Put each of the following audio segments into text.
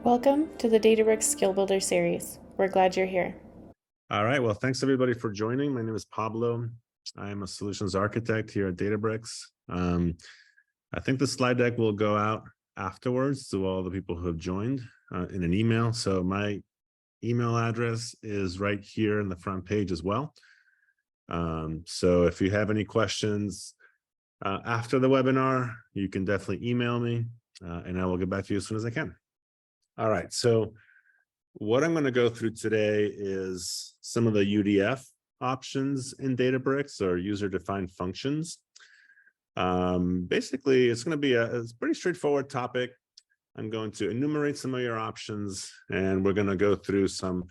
Welcome to the Databricks Skill Builder series. We're glad you're here. All right, well, thanks everybody for joining. My name is Pablo. I am a solutions architect here at Databricks. I think the slide deck will go out afterwards to all the people who have joined in an email. So my email address is right here in the front page as well. So if you have any questions after the webinar, you can definitely email me and I will get back to you as soon as I can. All right, so what I'm going to go through today is some of the UDF options in Databricks, or user-defined functions. Basically, it's going to be a pretty straightforward topic. I'm going to enumerate some of your options, and we're going to go through some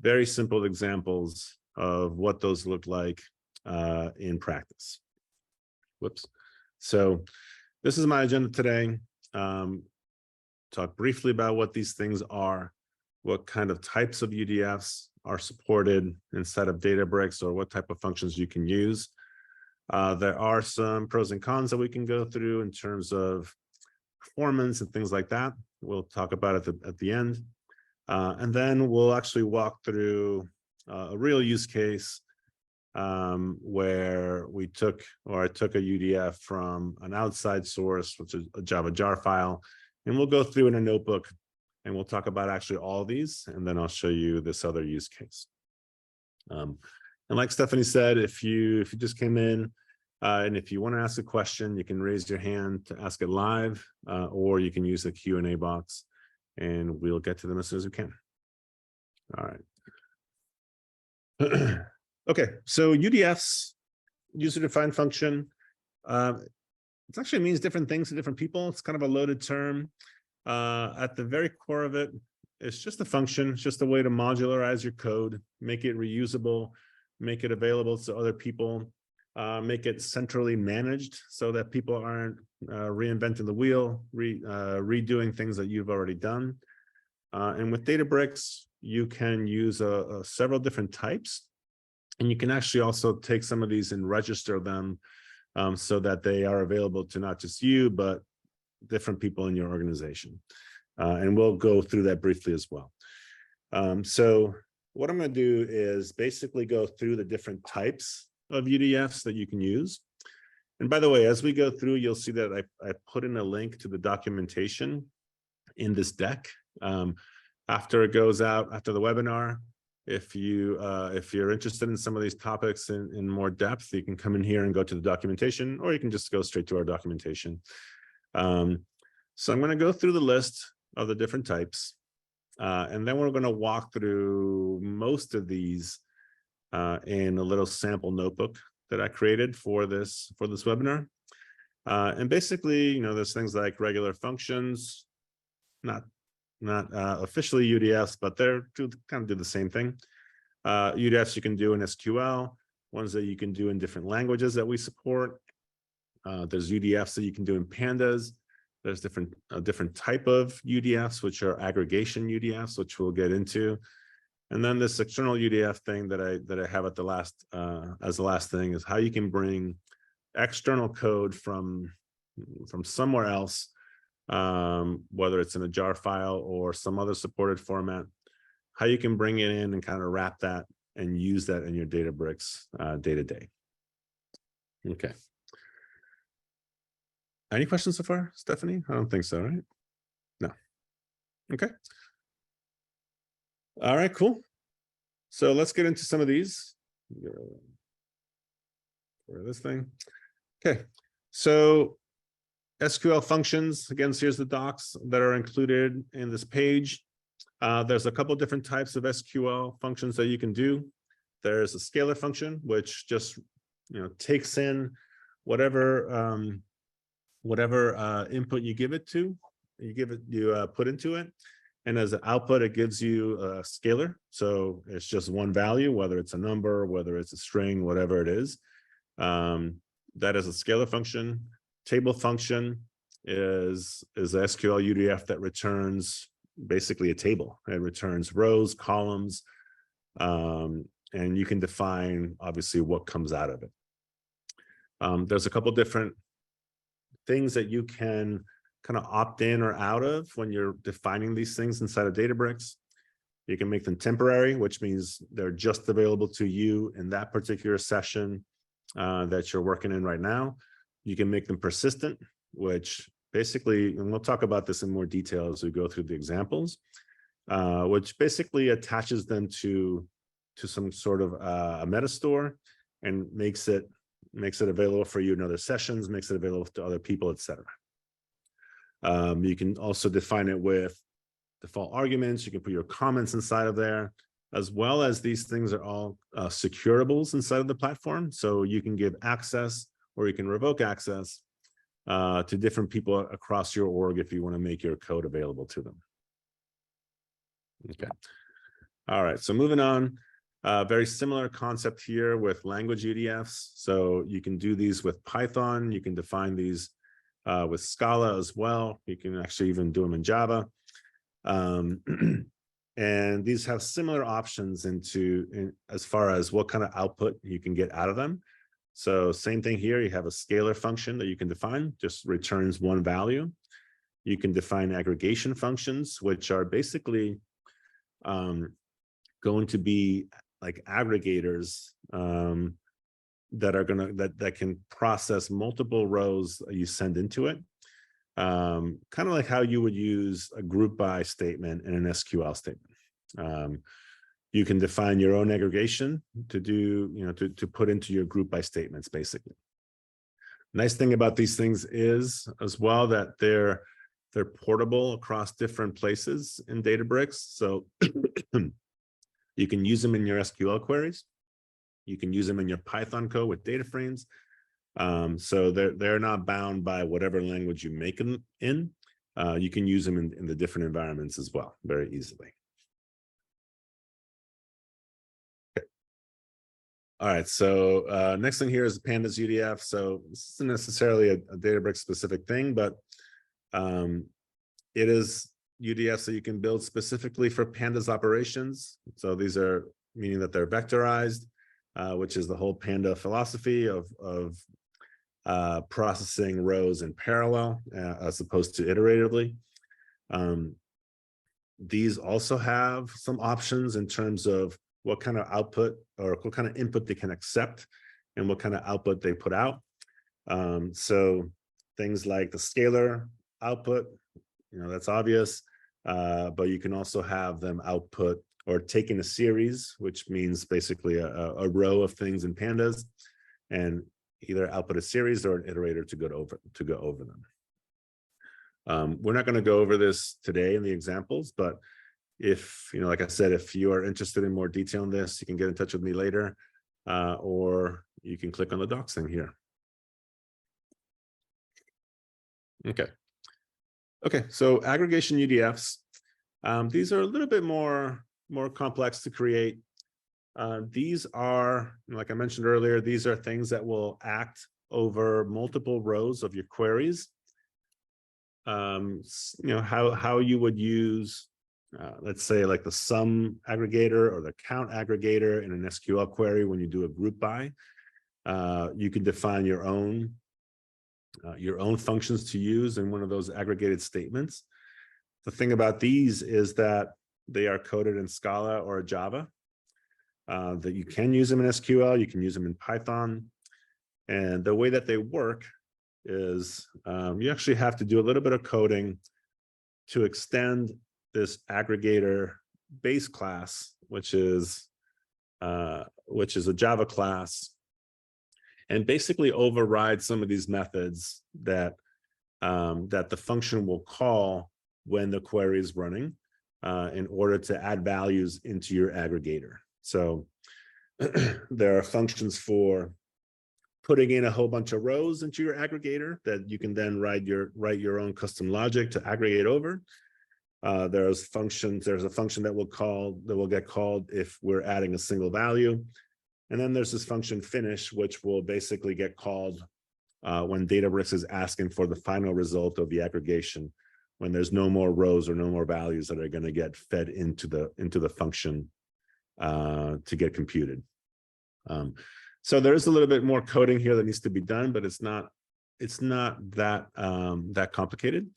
very simple examples of what those look like in practice. Whoops. So this is my agenda today. Talk briefly about what these things are, what kind of types of UDFs are supported inside of Databricks, or what type of functions you can use. There are some pros and cons that we can go through in terms of performance and things like that. We'll talk about it at the end. And then we'll actually walk through a real use case where I took a UDF from an outside source, which is a Java jar file, and we'll go through in a notebook and we'll talk about actually all of these, and then I'll show you this other use case. And like Stephanie said, if you just came in and if you want to ask a question, you can raise your hand to ask it live, or you can use the Q&A box and we'll get to them as soon as we can. All right. Okay, so UDFs, user-defined function. It actually means different things to different people. It's kind of a loaded term. At the very core of it, it's just a function. It's just a way to modularize your code, make it reusable, make it available to other people, make it centrally managed so that people aren't reinventing the wheel, redoing things that you've already done. And with Databricks, you can use several different types. And you can actually also take some of these and register them so that they are available to not just you, but different people in your organization. And we'll go through that briefly as well. So what I'm going to do is basically go through the different types of UDFs that you can use. And by the way, as we go through, you'll see that I put in a link to the documentation in this deck. After it goes out, after the webinar, if you're interested in some of these topics in more depth, you can come in here and go to the documentation, or you can just go straight to our documentation. So I'm going to go through the list of the different types, and then we're going to walk through most of these in a little sample notebook that I created for this webinar. And basically, there's things like regular functions, not officially UDFs, but they're kind of do the same thing. UDFs you can do in SQL, ones that you can do in different languages that we support. There's UDFs that you can do in Pandas. There's a different type of UDFs, which are aggregation UDFs, which we'll get into. And then this external UDF thing that I have at the last as the last thing is how you can bring external code from somewhere else, whether it's in a jar file or some other supported format, how you can bring it in and kind of wrap that and use that in your Databricks day to day. Okay. Any questions so far, Stephanie? I don't think so, right? No. Okay. All right, cool. So let's get into some of these. For this thing. Okay. So SQL functions, again, here's the docs that are included in this page. There's a couple different types of SQL functions that you can do. There's a scalar function, which just takes in whatever input you give it to, you put into it, and as an output, it gives you a scalar. So it's just one value, whether it's a number, whether it's a string, whatever it is. That is a scalar function. Table function is a SQL UDF that returns basically a table. It returns rows, columns, and you can define obviously what comes out of it. There's a couple different things that you can kind of opt in or out of when you're defining these things inside of Databricks. You can make them temporary, which means they're just available to you in that particular session that you're working in right now. You can make them persistent, which basically, and we'll talk about this in more detail as we go through the examples, which basically attaches them to some sort of a meta store and makes it available for you in other sessions, makes it available to other people, etc. You can also define it with default arguments. You can put your comments inside of there, as well as these things are all securables inside of the platform. So you can give access or you can revoke access to different people across your org if you want to make your code available to them. Okay. All right. So moving on, very similar concept here with language UDFs. So you can do these with Python. You can define these with Scala as well. You can actually even do them in Java. And these have similar options as far as what kind of output you can get out of them. So same thing here, you have a scalar function that you can define, just returns one value. You can define aggregation functions, which are basically going to be like aggregators that can process multiple rows that you send into it. Kind of like how you would use a group by statement in an SQL statement. You can define your own aggregation to do, to put into your group by statements, basically. Nice thing about these things is as well that they're portable across different places in Databricks. So you can use them in your SQL queries. You can use them in your Python code with data frames. So they're not bound by whatever language you make them in. You can use them in the different environments as well, very easily. Okay. All right, so next thing here is Pandas UDF. So this isn't necessarily a Databricks specific thing, but it is UDFs that you can build specifically for Pandas operations. So these are meaning that they're vectorized, which is the whole Panda philosophy of processing rows in parallel as opposed to iteratively. These also have some options in terms of what kind of output or what kind of input they can accept and what kind of output they put out. So things like the scalar output, that's obvious, but you can also have them output or take in a series, which means basically a row of things in Pandas, and either output a series or an iterator to go over them. We're not going to go over this today in the examples, but if, like I said, if you are interested in more detail on this, you can get in touch with me later, or you can click on the docs thing here. Okay, so aggregation UDFs, these are a little bit more complex to create. These are, like I mentioned earlier, these are things that will act over multiple rows of your queries. How you would use, let's say, like the sum aggregator or the count aggregator in an SQL query when you do a group by. You can define your own functions to use in one of those aggregated statements. The thing about these is that they are coded in Scala or Java. That you can use them in SQL, you can use them in Python. And the way that they work is you actually have to do a little bit of coding to extend this aggregator base class, which is a Java class, and basically override some of these methods that the function will call when the query is running in order to add values into your aggregator. So there are functions for putting in a whole bunch of rows into your aggregator that you can then write your own custom logic to aggregate over. There's a function that will get called if we're adding a single value. And then there's this function finish, which will basically get called when Databricks is asking for the final result of the aggregation, when there's no more rows or no more values that are going to get fed into the function to get computed. So there is a little bit more coding here that needs to be done, but it's not that complicated.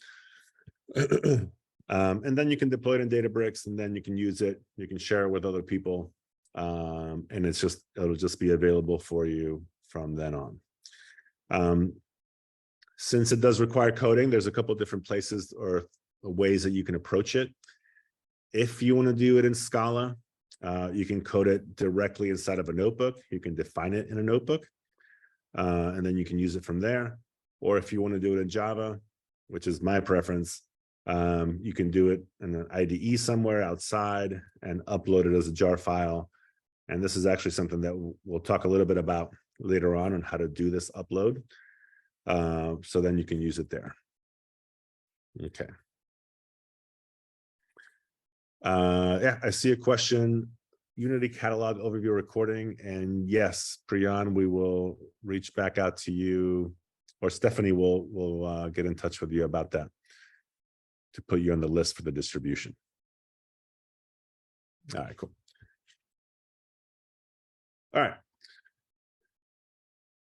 And then you can deploy it in Databricks, and then you can use it. You can share it with other people, and it'll just be available for you from then on. Since it does require coding, there's a couple of different places or ways that you can approach it. If you want to do it in Scala, you can code it directly inside of a notebook. You can define it in a notebook, and then you can use it from there. Or if you want to do it in Java, which is my preference, you can do it in an IDE somewhere outside and upload it as a jar file. And this is actually something that we'll talk a little bit about later on how to do this upload. So then you can use it there. Okay. Yeah, I see a question. Unity catalog overview recording, and yes, Priyan, we will reach back out to you, or Stephanie will get in touch with you about that to put you on the list for the distribution. All right, cool. All right.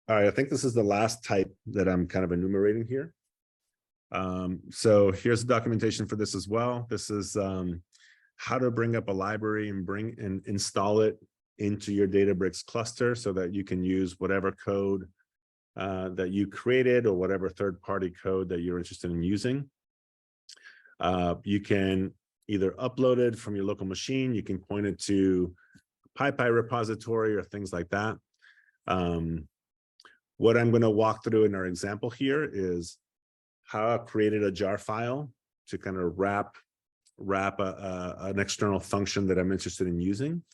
All right, I think this is the last type that I'm kind of enumerating here. So here's the documentation for this as well. This is how to bring up a library and install it into your Databricks cluster so that you can use whatever code that you created or whatever third-party code that you're interested in using. You can either upload it from your local machine, you can point it to PyPy repository or things like that. What I'm going to walk through in our example here is how I created a jar file to kind of wrap an external function that I'm interested in using,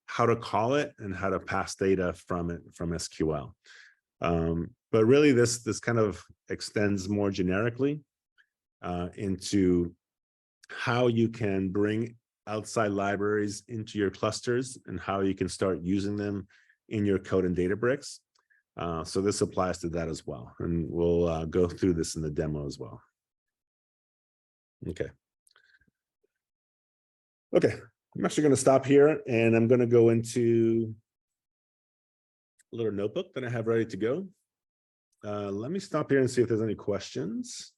how to call it, and how to pass data from it from SQL. But really, this kind of extends more generically into how you can bring outside libraries into your clusters and how you can start using them in your code in Databricks. So this applies to that as well. And we'll go through this in the demo as well. Okay. Okay, I'm actually going to stop here, and I'm going to go into a little notebook that I have ready to go. Let me stop here and see if there's any questions.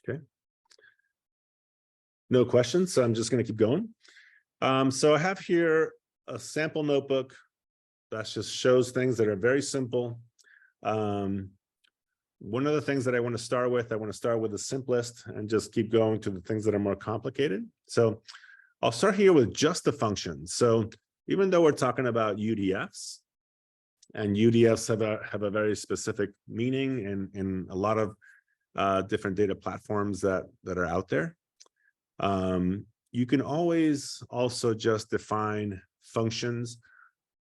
Okay. No questions, so I'm just going to keep going. So I have here a sample notebook that just shows things that are very simple. One of the things that I want to start with the simplest and just keep going to the things that are more complicated. So I'll start here with just the functions. So even though we're talking about UDFs, and UDFs have a very specific meaning in a lot of different data platforms that are out there, you can always also just define functions,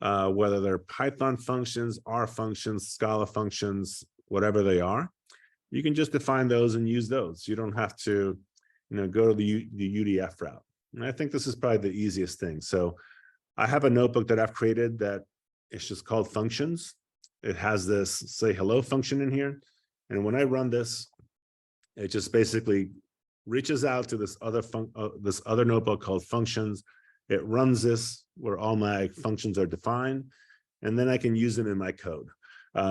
whether they're Python functions, R functions, Scala functions, whatever they are. You can just define those and use those. You don't have to, go to the UDF route. And I think this is probably the easiest thing. So I have a notebook that I've created that it's just called functions. It has this say hello function in here. And when I run this, it just basically reaches out to this other notebook called functions. It runs this where all my functions are defined, and then I can use them in my code.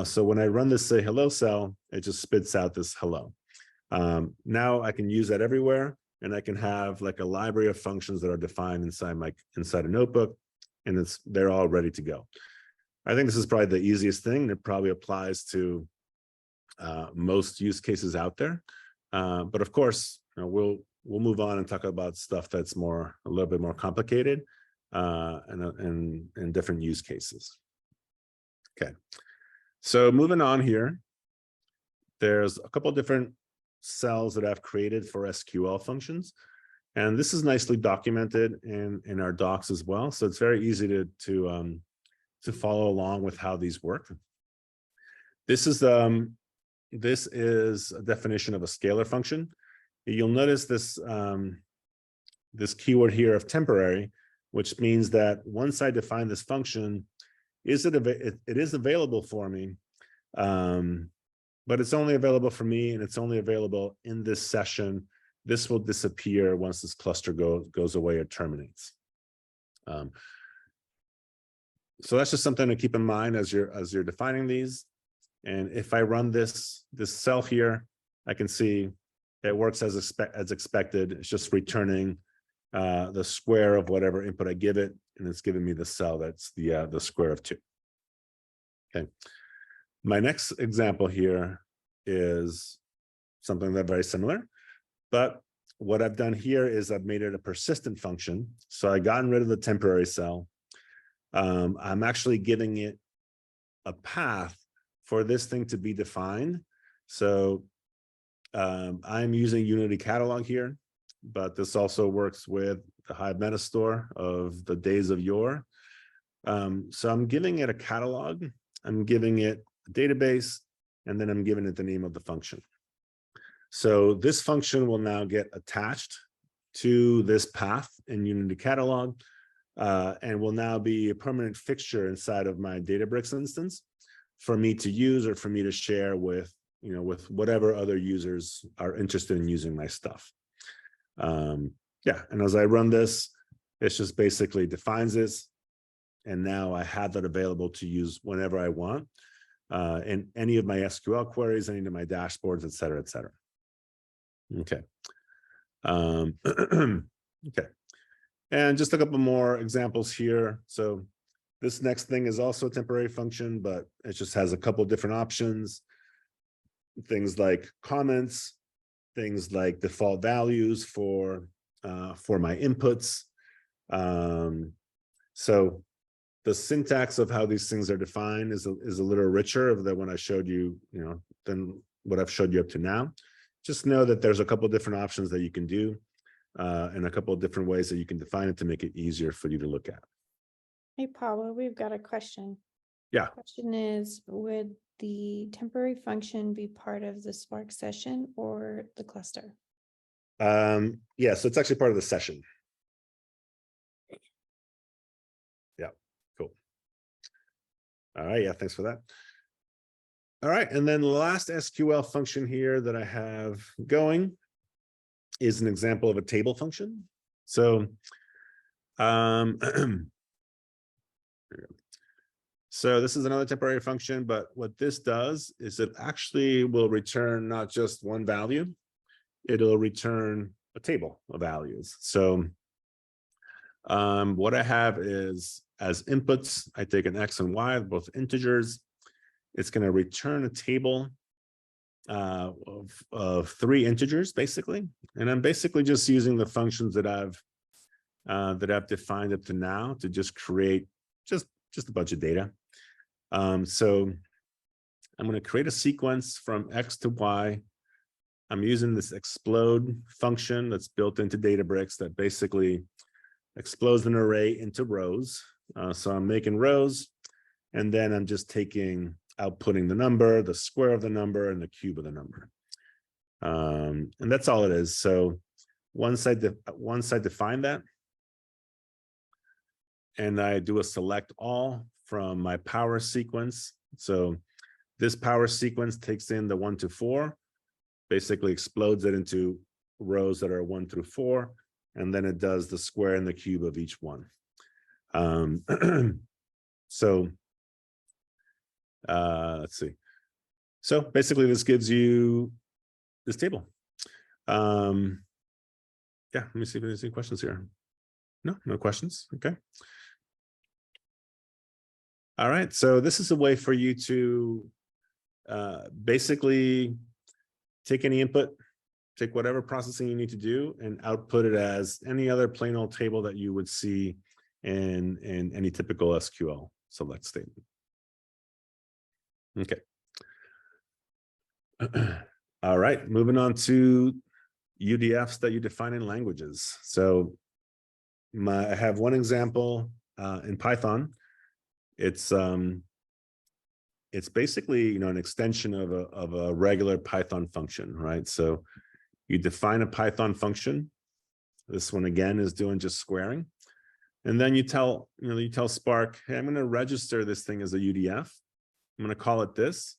So when I run this say hello cell, it just spits out this hello. Now I can use that everywhere, and I can have like a library of functions that are defined inside a notebook, and they're all ready to go. I think this is probably the easiest thing. It probably applies to most use cases out there. But of course, we'll move on and talk about stuff that's a little bit more complicated and different use cases. Okay. So moving on here, there's a couple of different cells that I've created for SQL functions. And this is nicely documented in our docs as well. So it's very easy to follow along with how these work. This is a definition of a scalar function. You'll notice this keyword here of temporary, which means that once I define this function, it is available for me, but it's only available for me, and it's only available in this session. This will disappear once this cluster goes away or terminates. So that's just something to keep in mind as you're defining these. And if I run this cell here, I can see it works as expected. It's just returning the square of whatever input I give it, and it's giving me the cell that's the square of 2. Okay. My next example here is something that's very similar, but what I've done here is I've made it a persistent function. So I've gotten rid of the temporary cell. I'm actually giving it a path for this thing to be defined. So I'm using Unity Catalog here, but this also works with the Hive Metastore of the days of yore. So I'm giving it a catalog, I'm giving it a database, and then I'm giving it the name of the function. So this function will now get attached to this path in Unity Catalog, and will now be a permanent fixture inside of my Databricks instance for me to use or for me to share with, with whatever other users are interested in using my stuff. Yeah, and as I run this, it just basically defines this, and now I have that available to use whenever I want in any of my SQL queries, any of my dashboards, et cetera, et cetera. Okay. Okay. And just a couple more examples here. So this next thing is also a temporary function, but it just has a couple different options. Things like comments, things like default values for my inputs. So the syntax of how these things are defined is a little richer than when I showed you, than what I've showed you up to now. Just know that there's a couple of different options that you can do, and a couple of different ways that you can define it to make it easier for you to look at. Hey, Paula, we've got a question. Yeah. The question is, would the temporary function be part of the Spark session or the cluster? Yeah, so it's actually part of the session. Yeah, cool. All right, yeah, thanks for that. All right, and then the last SQL function here that I have going is an example of a table function. So, so this is another temporary function, but what this does is it actually will return not just one value, it'll return a table of values. So what I have is, as inputs, I take an X and Y, both integers. It's going to return a table of 3 integers, basically. And I'm basically just using the functions that I've defined up to now to just create just a bunch of data. So I'm going to create a sequence from X to Y. I'm using this explode function that's built into Databricks that basically explodes an array into rows. So I'm making rows, and then I'm just outputting the number, the square of the number, and the cube of the number. And that's all it is. So once I define that, and I do a select all from my power sequence. So this power sequence takes in the 1 to 4, basically explodes it into rows that are 1 through 4, and then it does the square and the cube of each one. So let's see. So basically this gives you this table. Yeah, let me see if there's any questions here. No questions. Okay. All right, so this is a way for you to basically take any input, take whatever processing you need to do, and output it as any other plain old table that you would see in any typical SQL select statement. Okay. All right, moving on to UDFs that you define in languages. So I have one example in Python. It's basically, an extension of a regular Python function, right? So you define a Python function. This one again is doing just squaring, and then you tell Spark, hey, I'm going to register this thing as a UDF. I'm going to call it this,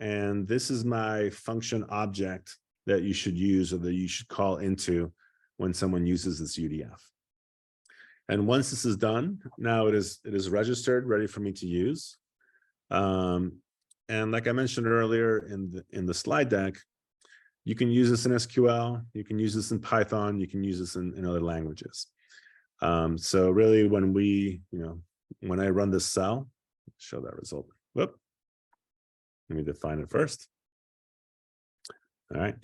and this is my function object that you should use, or that you should call into when someone uses this UDF. And once this is done, now it is registered, ready for me to use. And like I mentioned earlier in the slide deck, You can use this in SQL, you can use this in Python, you can use this in other languages. So really when I run this cell, show that result. Whoop. Let me define it first. All right.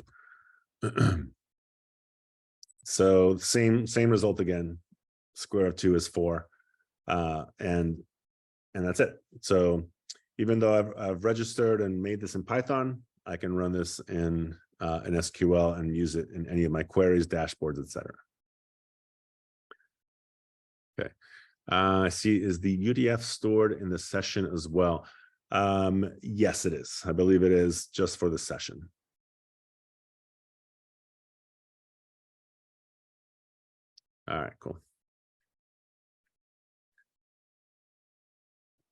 So same result again. Square root of 2 is 4. And that's it. So even though I've registered and made this in Python, I can run this in SQL and use it in any of my queries, dashboards, etc. Okay. I see, is the UDF stored in the session as well? Yes, it is. I believe it is just for the session. All right, cool.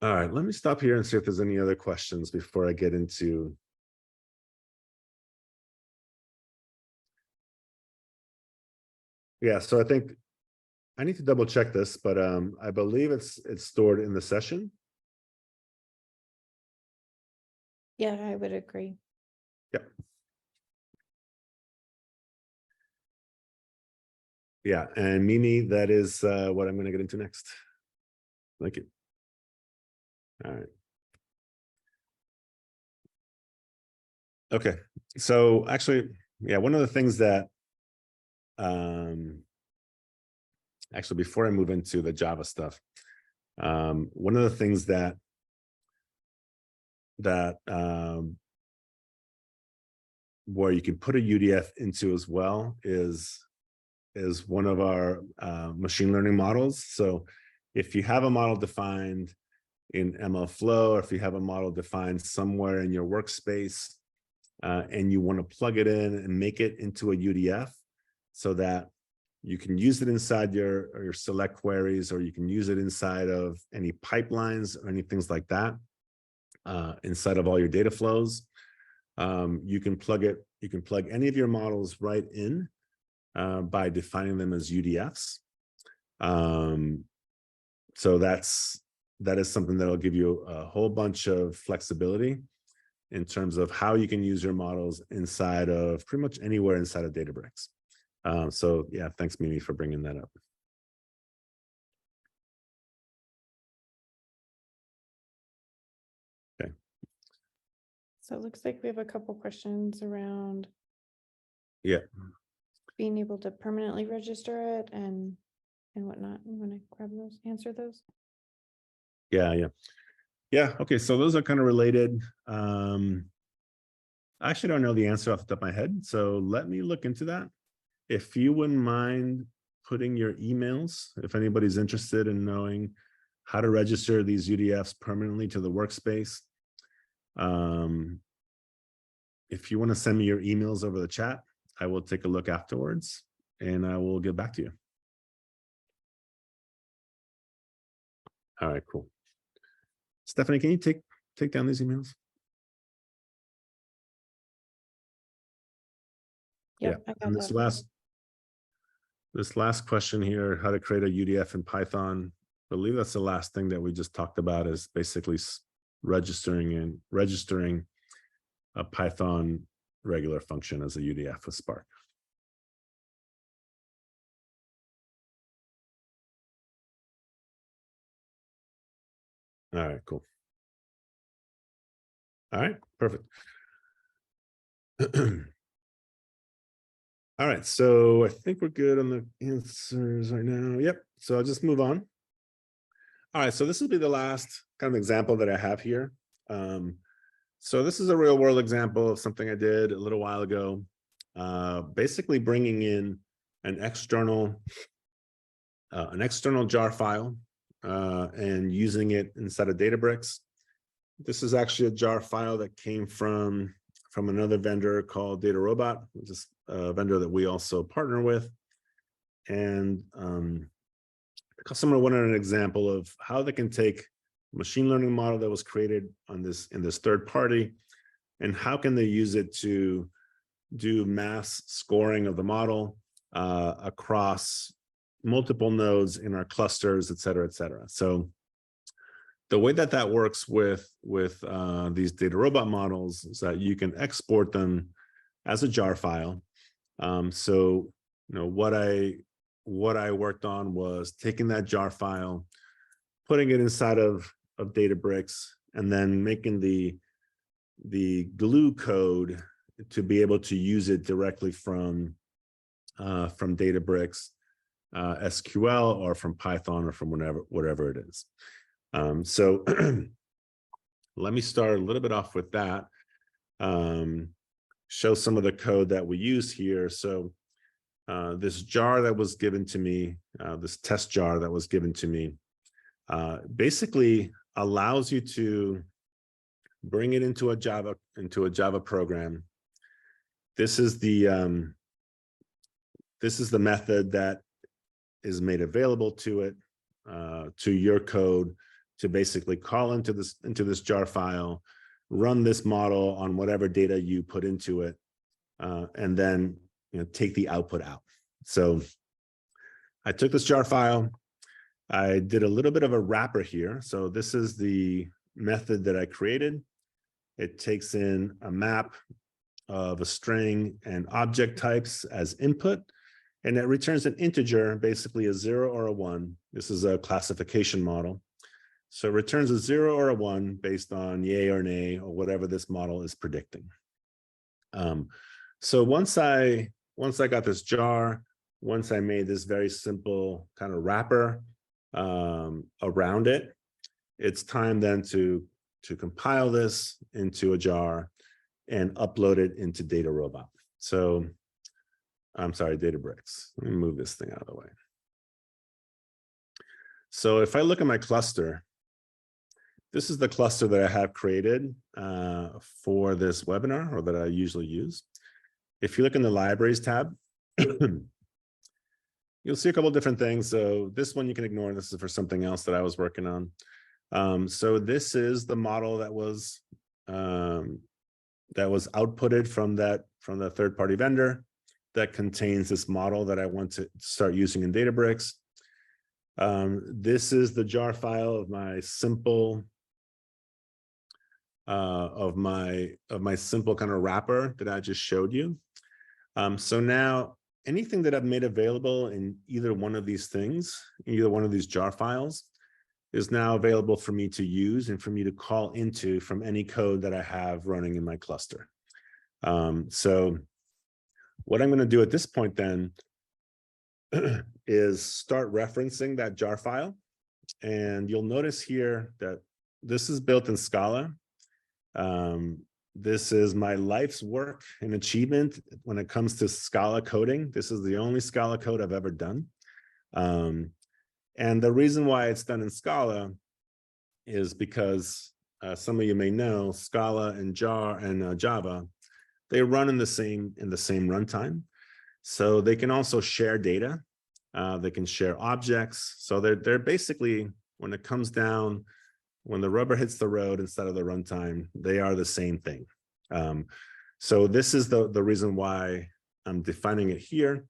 All right, let me stop here and see if there's any other questions before I get into. Yeah, so I think I need to double check this, but I believe it's stored in the session. Yeah, I would agree. Yep. Yeah, and Mimi, that is what I'm going to get into next. Thank you. All right. Okay, so actually, yeah, one of the things that actually, before I move into the Java stuff, one of the things that where you can put a UDF into as well is one of our machine learning models. So if you have a model defined in MLflow, or if you have a model defined somewhere in your workspace, and you want to plug it in and make it into a UDF so that you can use it inside your select queries, or you can use it inside of any pipelines or any things like that, inside of all your data flows. You can plug any of your models right in by defining them as UDFs. So that is something that'll give you a whole bunch of flexibility in terms of how you can use your models inside of pretty much anywhere inside of Databricks. So yeah, thanks Mimi for bringing that up. Okay. So it looks like we have a couple questions around Yeah. being able to permanently register it and whatnot. You want to grab those, answer those? Yeah. Okay, so those are kind of related. I actually don't know the answer off the top of my head, so let me look into that. If you wouldn't mind putting your emails, if anybody's interested in knowing how to register these UDFs permanently to the workspace, if you want to send me your emails over the chat, I will take a look afterwards and I will get back to you. All right, cool. Stephanie, can you take down these emails? Yeah. And this last question here, how to create a UDF in Python. I believe that's the last thing that we just talked about, is basically registering a Python regular function as a UDF with Spark. All right, cool. All right, perfect. All right, so I think we're good on the answers right now. Yep, so I'll just move on. All right, so this will be the last kind of example that I have here. So this is a real world example of something I did a little while ago, basically bringing in an external jar file and using it inside of Databricks. This is actually a jar file that came from another vendor called DataRobot, which is a vendor that we also partner with. And the customer wanted an example of how they can take a machine learning model that was created in this third party, and how can they use it to do mass scoring of the model across multiple nodes in our clusters, et cetera, et cetera. So the way that works with these DataRobot models is that you can export them as a jar file. So what I worked on was taking that jar file, putting it inside of Databricks, and then making the glue code to be able to use it directly from Databricks SQL, or from Python, or from whatever it is. So let me start a little bit off with that. Show some of the code that we use here. So this jar that was given to me, this test jar that was given to me, basically allows you to bring it into a Java program. This is the method that is made available to it, to your code, to basically call into this jar file, run this model on whatever data you put into it, and then take the output out. So I took this jar file, I did a little bit of a wrapper here. So this is the method that I created. It takes in a map of a string and object types as input, and it returns an integer, basically a 0 or a 1. This is a classification model. So it returns a 0 or a 1 based on yay or nay, or whatever this model is predicting. So once I got this jar, once I made this very simple kind of wrapper around it, it's time then to compile this into a jar and upload it into DataRobot. So I'm sorry, Databricks. Let me move this thing out of the way. So if I look at my cluster, this is the cluster that I have created for this webinar, or that I usually use. If you look in the Libraries tab, you'll see a couple of different things. So this one you can ignore. This is for something else that I was working on. So this is the model that was outputted from the third-party vendor that contains this model that I want to start using in Databricks. This is the jar file of my simple simple kind of wrapper that I just showed you. So now anything that I've made available in either one of these things, either one of these jar files, is now available for me to use and for me to call into from any code that I have running in my cluster. So what I'm going to do at this point then is start referencing that jar file. And you'll notice here that this is built in Scala. This is my life's work and achievement when it comes to Scala coding. This is the only Scala code I've ever done. And the reason why it's done in Scala is because some of you may know Scala and Java, they run in the same runtime. So they can also share data. They can share objects. So they're basically, when it comes down, when the rubber hits the road instead of the runtime, they are the same thing. So this is the reason why I'm defining it here,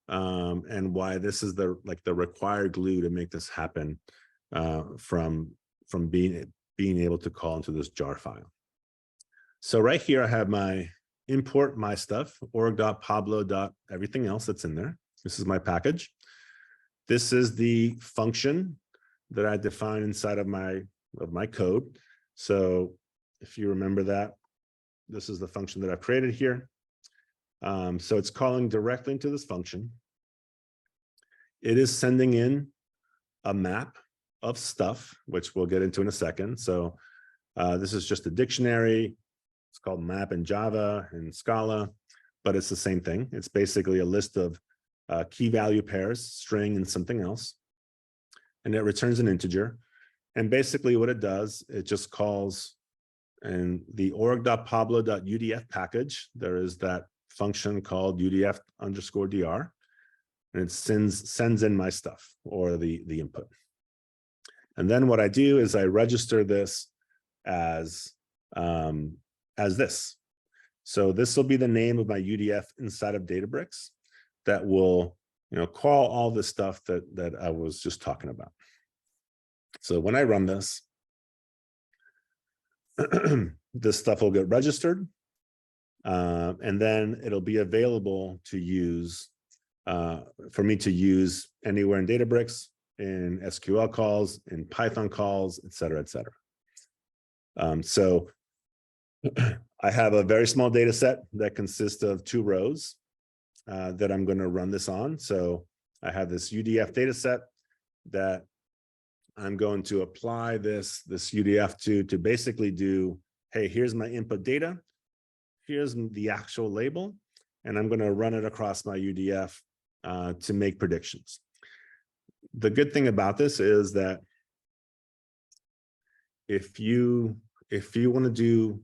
and why this is the required glue to make this happen, from being able to call into this jar file. So right here I have my import my stuff, org.pablo. Everything else that's in there. This is my package. This is the function that I define inside of my code. So if you remember that, this is the function that I've created here. So it's calling directly into this function. It is sending in a map of stuff, which we'll get into in a second. So this is just a dictionary. It's called map in Java and Scala, but it's the same thing. It's basically a list of key value pairs, string and something else. And it returns an integer. And basically what it does, it just calls in the org.pablo.udf package. There is that function called udf_dr, and it sends in my stuff, or the input. And then what I do is I register this as this. So this will be the name of my UDF inside of Databricks that will, call all the stuff that I was just talking about. So when I run this, this stuff will get registered. And then it'll be available to use for me to use anywhere in Databricks, in SQL calls, in Python calls, et cetera, et cetera. So I have a very small data set that consists of 2 rows that I'm going to run this on. So I have this UDF data set that I'm going to apply this UDF to basically do, hey, here's my input data, here's the actual label, and I'm going to run it across my UDF to make predictions. The good thing about this is that if you want to do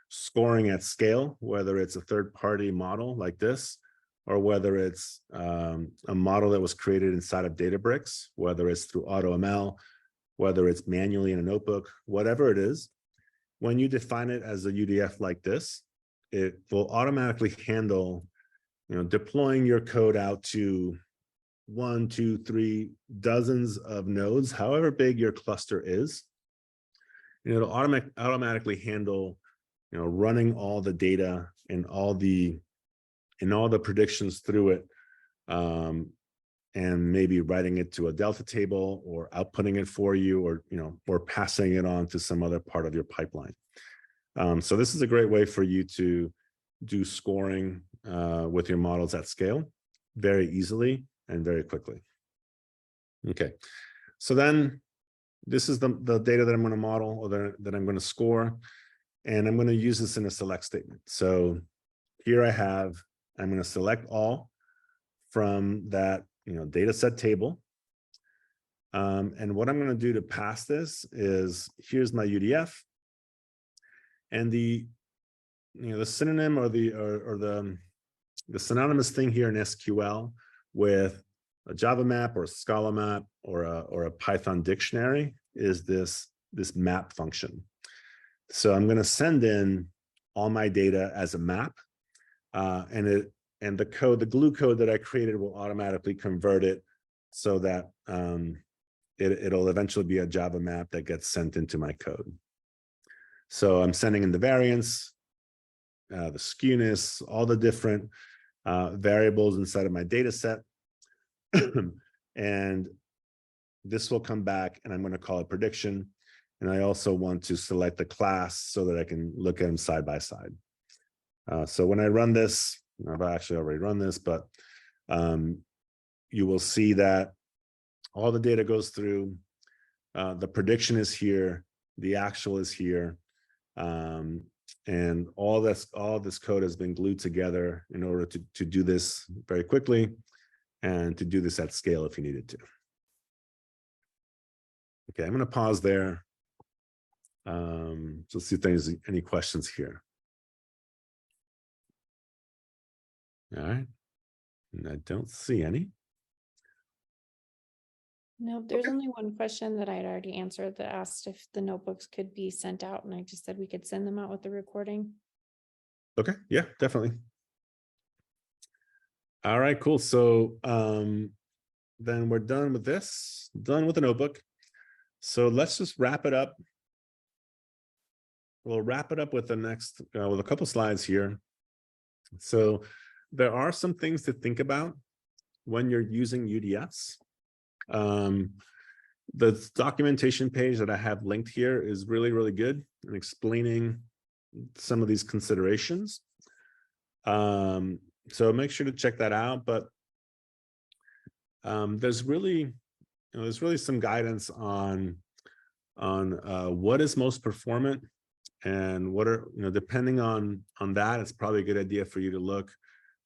scoring at scale, whether it's a third-party model like this, or whether it's a model that was created inside of Databricks, whether it's through AutoML, whether it's manually in a notebook, whatever it is, when you define it as a UDF like this, it will automatically handle, deploying your code out to 1, 2, 3 dozens of nodes, however big your cluster is. It'll automatically handle, running all the data and all the predictions through it, and maybe writing it to a Delta table or outputting it for you, or passing it on to some other part of your pipeline. So this is a great way for you to do scoring with your models at scale very easily and very quickly. Okay, so then this is the data that I'm going to model, or that I'm going to score, and I'm going to use this in a select statement. So here I'm going to select all from that data set table. And what I'm going to do to pass this is, here's my UDF, and the synonym or the synonymous thing here in SQL with a Java map or a Scala map or a Python dictionary is this map function. So I'm going to send in all my data as a map, and the glue code that I created will automatically convert it so that it'll eventually be a Java map that gets sent into my code. So I'm sending in the variance, the skewness, all the different variables inside of my data set. And this will come back, and I'm going to call it prediction. And I also want to select the class so that I can look at them side by side. So when I run this, I've actually already run this, but you will see that all the data goes through. The prediction is here, the actual is here, and all this code has been glued together in order to do this very quickly and to do this at scale if you needed to. Okay, I'm going to pause there. So see if there's any questions here. All right, and I don't see any. No, there's only one question that I had already answered that asked if the notebooks could be sent out, and I just said we could send them out with the recording. Okay, yeah, definitely. All right, cool. So then we're done with this, done with the notebook. So let's just wrap it up. We'll wrap it up with the next, with a couple slides here. So there are some things to think about when you're using UDFs. The documentation page that I have linked here is really, really good in explaining some of these considerations. So make sure to check that out. But there's really some guidance on what is most performant, and what are, depending on that, it's probably a good idea for you to look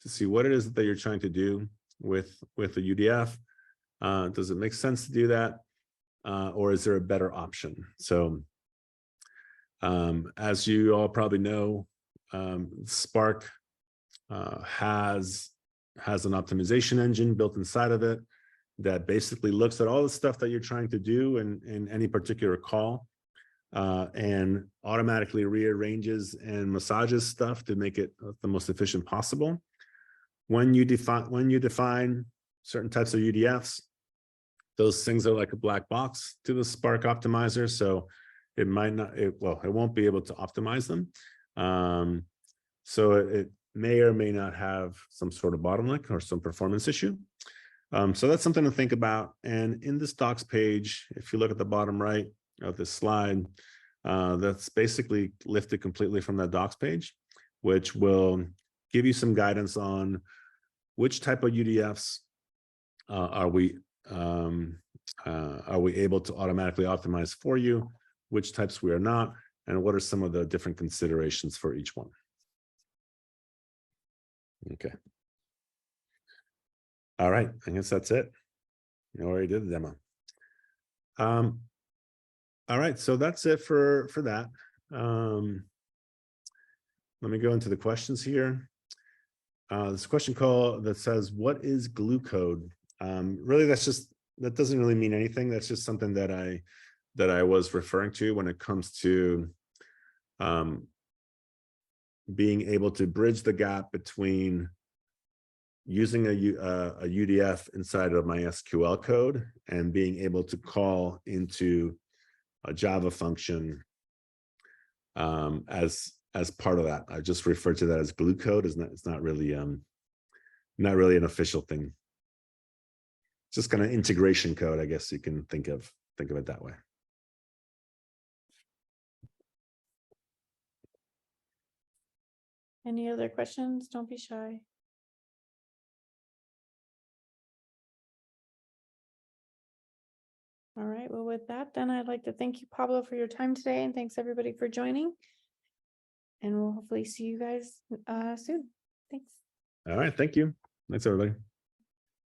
to see what it is that you're trying to do with the UDF. Does it make sense to do that? Or is there a better option? So as you all probably know, Spark has an optimization engine built inside of it that basically looks at all the stuff that you're trying to do in any particular call, and automatically rearranges and massages stuff to make it the most efficient possible. When you define certain types of UDFs, those things are like a black box to the Spark optimizer, so it won't be able to optimize them. So it may or may not have some sort of bottleneck or some performance issue. So that's something to think about. And in this docs page, if you look at the bottom right of this slide, that's basically lifted completely from that docs page, which will give you some guidance on which type of UDFs are we able to automatically optimize for you, which types we are not, and what are some of the different considerations for each one. Okay. All right, I guess that's it. You already did the demo. All right, so that's it for that. Let me go into the questions here. This question call that says, what is glue code? Really, that doesn't really mean anything. That's just something that I was referring to when it comes to being able to bridge the gap between using a UDF inside of my SQL code and being able to call into a Java function as part of that. I just refer to that as glue code. It's not really an official thing. It's just kind of integration code, I guess you can think of it that way. Any other questions? Don't be shy. All right, well, with that, then I'd like to thank you, Pablo, for your time today, and thanks everybody for joining. And we'll hopefully see you guys soon. Thanks. All right, thank you. Thanks, everybody.